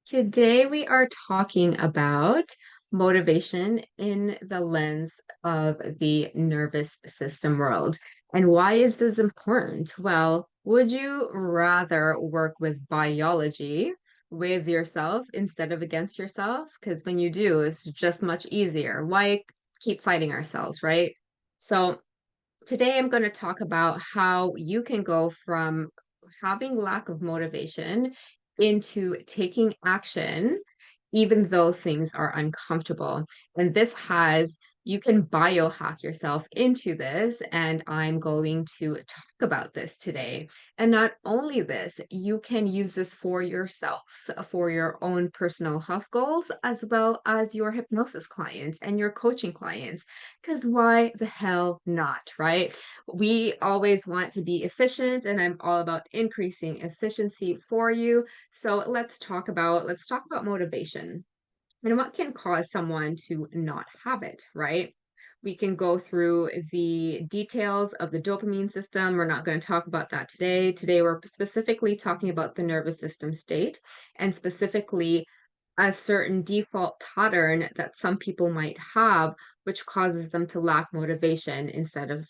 Today, we are talking about motivation in the lens of the nervous system world. And why is this important? Well, would you rather work with biology with yourself instead of against yourself? Because when you do, it's just much easier. Why keep fighting ourselves, right? So, today I'm going to talk about how you can go from having lack of motivation into taking action, even though things are uncomfortable. And you can biohack yourself into this, and I'm going to talk about this today. And not only this, you can use this for yourself, for your own personal health goals, as well as your hypnosis clients and your coaching clients. Because why the hell not, right? We always want to be efficient, and I'm all about increasing efficiency for you. So let's talk about motivation and what can cause someone to not have it, right? We can go through the details of the dopamine system. We're not going to talk about that today. Today, we're specifically talking about the nervous system state and specifically a certain default pattern that some people might have, which causes them to lack motivation instead of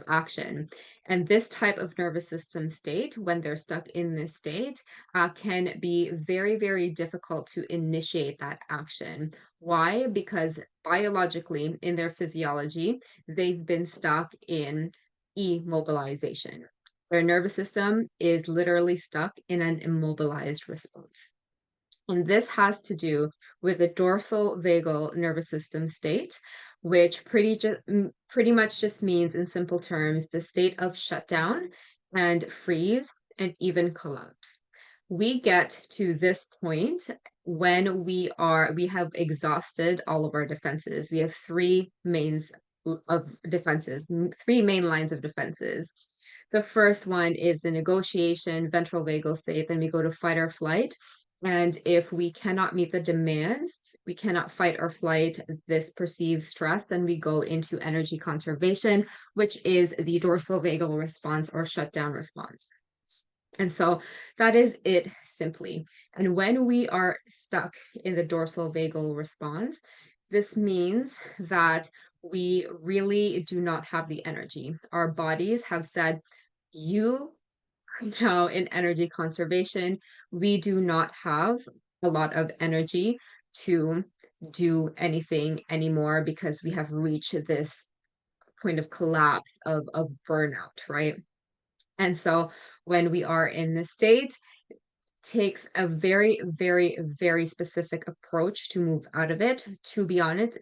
action. And this type of nervous system state, when they're stuck in this state, can be very, very difficult to initiate that action. Why? Because biologically, in their physiology, they've been stuck in immobilization. Their nervous system is literally stuck in an immobilized response. And this has to do with the dorsal vagal nervous system state, which pretty much just means, in simple terms, the state of shutdown and freeze and even collapse. We get to this point when we have exhausted all of our defenses. We have three main lines of defenses. The first one is the negotiation ventral vagal state. Then we go to fight or flight. And if we cannot meet the demands, we cannot fight or flight this perceived stress, then we go into energy conservation, which is the dorsal vagal response or shutdown response. And so that is it simply. And when we are stuck in the dorsal vagal response, this means that we really do not have the energy. Our bodies have said, you now in energy conservation, we do not have a lot of energy to do anything anymore because we have reached this point of collapse of burnout, right? And so when we are in this state, takes a very, very, very specific approach to move out of it. To be honest,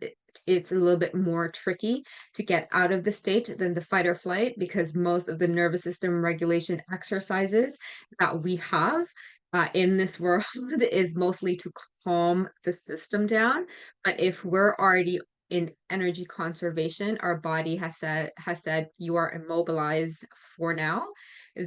it's a little bit more tricky to get out of the state than the fight or flight because most of the nervous system regulation exercises that we have in this world is mostly to calm the system down. But if we're already in energy conservation, our body has said you are immobilized for now,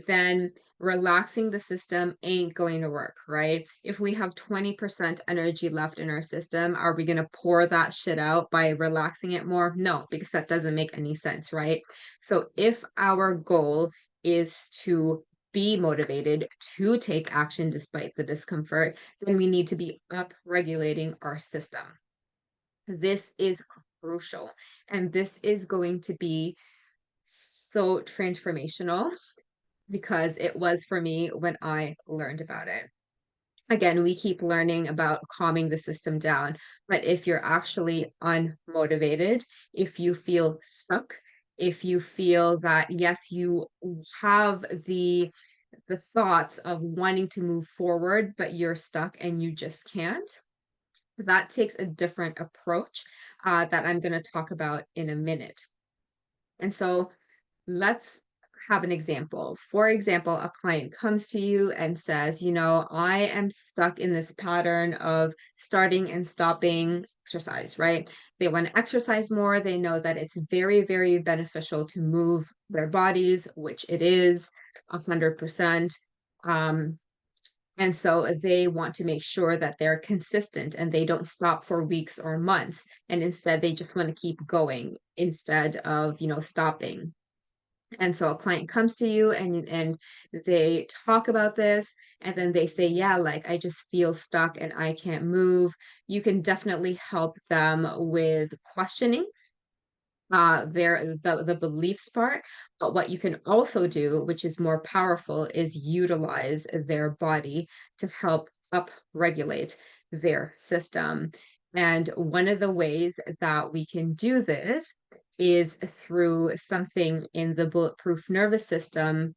then relaxing the system ain't going to work, right? If we have 20% energy left in our system, are we going to pour that shit out by relaxing it more? No, because that doesn't make any sense, right? So if our goal is to be motivated to take action despite the discomfort, then we need to be up regulating our system. This is crucial, and this is going to be so transformational because it was for me when I learned about it. Again, we keep learning about calming the system down, but if you're actually unmotivated, if you feel stuck, if you feel that yes, you have the thoughts of wanting to move forward, but you're stuck and you just can't, that takes a different approach that I'm going to talk about in a minute. And so let's have an example. For example, a client comes to you and says, I am stuck in this pattern of starting and stopping exercise, right? They want to exercise more. They know that it's very, very beneficial to move their bodies, which it is 100%. Um, and so they want to make sure that they're consistent and they don't stop for weeks or months. And instead, they just want to keep going instead of, stopping. And so a client comes to you and they talk about this and then they say, yeah, like I just feel stuck and I can't move, you can definitely help them with questioning the beliefs part. But what you can also do, which is more powerful, is utilize their body to help up regulate their system. And one of the ways that we can do this is through something in the bulletproof nervous system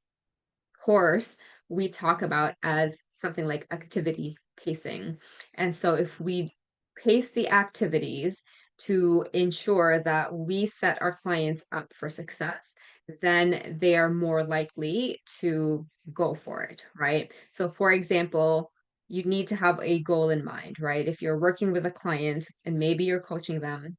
course we talk about as something like activity pacing. And so if we pace the activities to ensure that we set our clients up for success, then they are more likely to go for it, right? So for example, you need to have a goal in mind, right? If you're working with a client and maybe you're coaching them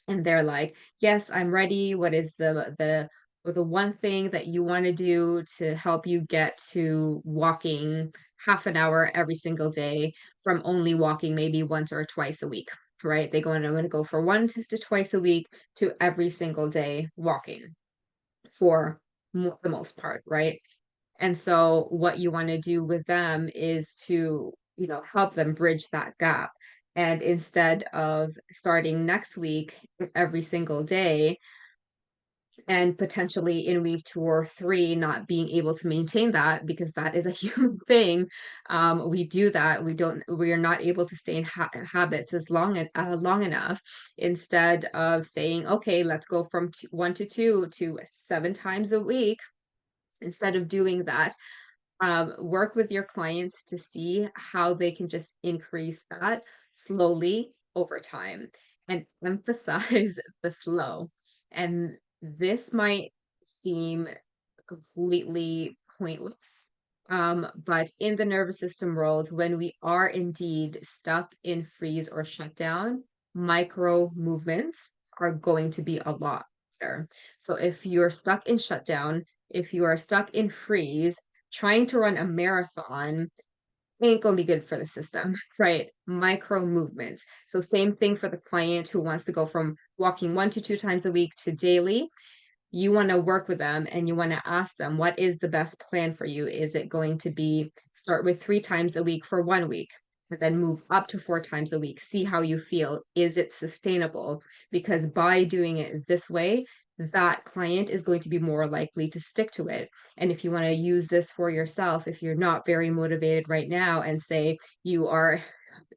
and they're like, "Yes, I'm ready. What is the one thing that you want to do to help you get to walking half an hour every single day from only walking maybe once or twice a week?" Right? They go, and I'm going to go for to twice a week to every single day walking for the most part, right? And so what you wanna do with them is to, help them bridge that gap. And instead of starting next week every single day and potentially in week 2 or 3 not being able to maintain that because that is a human thing, we do that. We are not able to stay in habits as long enough. Instead of saying, "Okay, let's go from 1 to 2 to 7 times a week," instead of doing that, work with your clients to see how they can just increase that slowly over time and emphasize the slow. And this might seem completely pointless. But in the nervous system world, when we are indeed stuck in freeze or shutdown, micro movements are going to be a lot better. So if you're stuck in shutdown, if you are stuck in freeze, trying to run a marathon ain't gonna be good for the system, right? Micro movements. So same thing for the client who wants to go from walking 1 to 2 times a week to daily. You wanna work with them and you wanna ask them, what is the best plan for you? Is it going to be start with 3 times a week for 1 week, and then move up to 4 times a week? See how you feel. Is it sustainable? Because by doing it this way, that client is going to be more likely to stick to it. And if you wanna use this for yourself, if you're not very motivated right now and say you are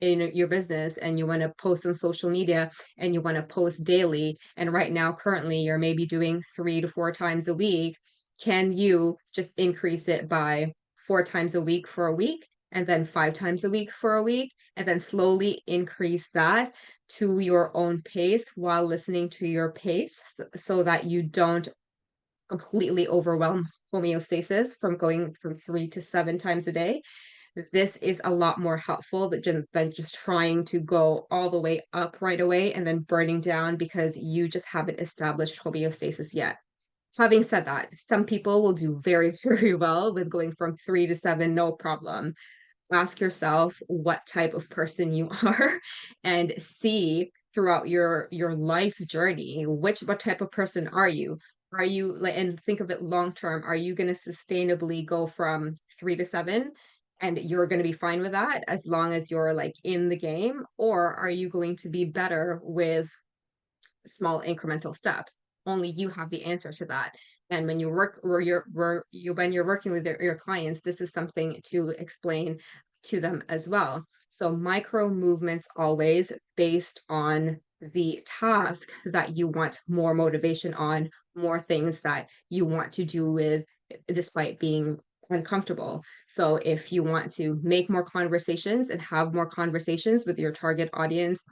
in your business and you wanna post on social media and you want to post daily, and right now currently you're maybe doing 3 to 4 times a week, can you just increase it by 4 times a week for a week, and then 5 times a week for a week, and then slowly increase that to your own pace while listening to your pace so that you don't completely overwhelm homeostasis from going from 3 to 7 times a day? This is a lot more helpful than just trying to go all the way up right away and then burning down because you just haven't established homeostasis yet. Having said that, some people will do very, very well with going from 3 to 7, no problem. Ask yourself what type of person you are and see throughout your life's journey, what type of person are you? Are you like, and think of it long term, are you going to sustainably go from 3 to 7 and you're going to be fine with that as long as you're like in the game, or are you going to be better with small incremental steps? Only you have the answer to that. And when you work or when you're working with your clients, this is something to explain to them as well. So micro movements always based on the task that you want more motivation on, more things that you want to do with despite being uncomfortable. So if you want to make more conversations and have more conversations with your target audience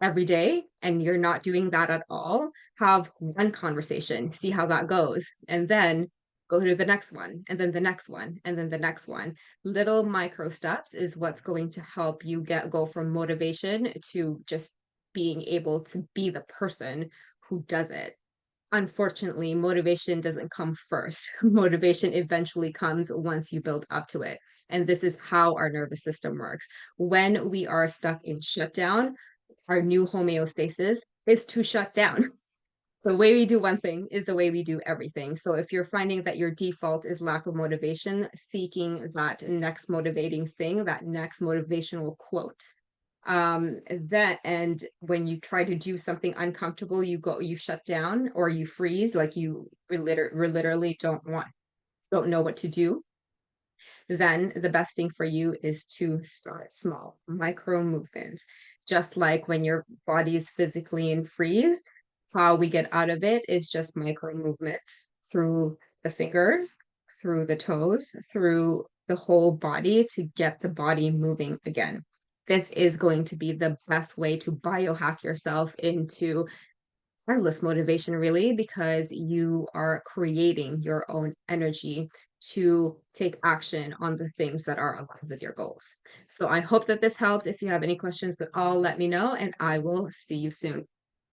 every day and you're not doing that at all, have one conversation, see how that goes, and then go to the next one, and then the next one, and then the next one. Little micro steps is what's going to help you go from motivation to just being able to be the person who does it. Unfortunately, motivation doesn't come first. Motivation eventually comes once you build up to it. And this is how our nervous system works. When we are stuck in shutdown, our new homeostasis is to shut down. The way we do one thing is the way we do everything. So if you're finding that your default is lack of motivation, seeking that next motivating thing, that next motivational quote. That and when you try to do something uncomfortable, you shut down or you freeze, like you literally don't know what to do, then the best thing for you is to start small, micro movements. Just like when your body is physically in freeze, how we get out of it is just micro movements through the fingers, through the toes, through the whole body to get the body moving again. This is going to be the best way to biohack yourself into endless motivation really because you are creating your own energy to take action on the things that are aligned with your goals. So I hope that this helps. If you have any questions at all, let me know and I will see you soon.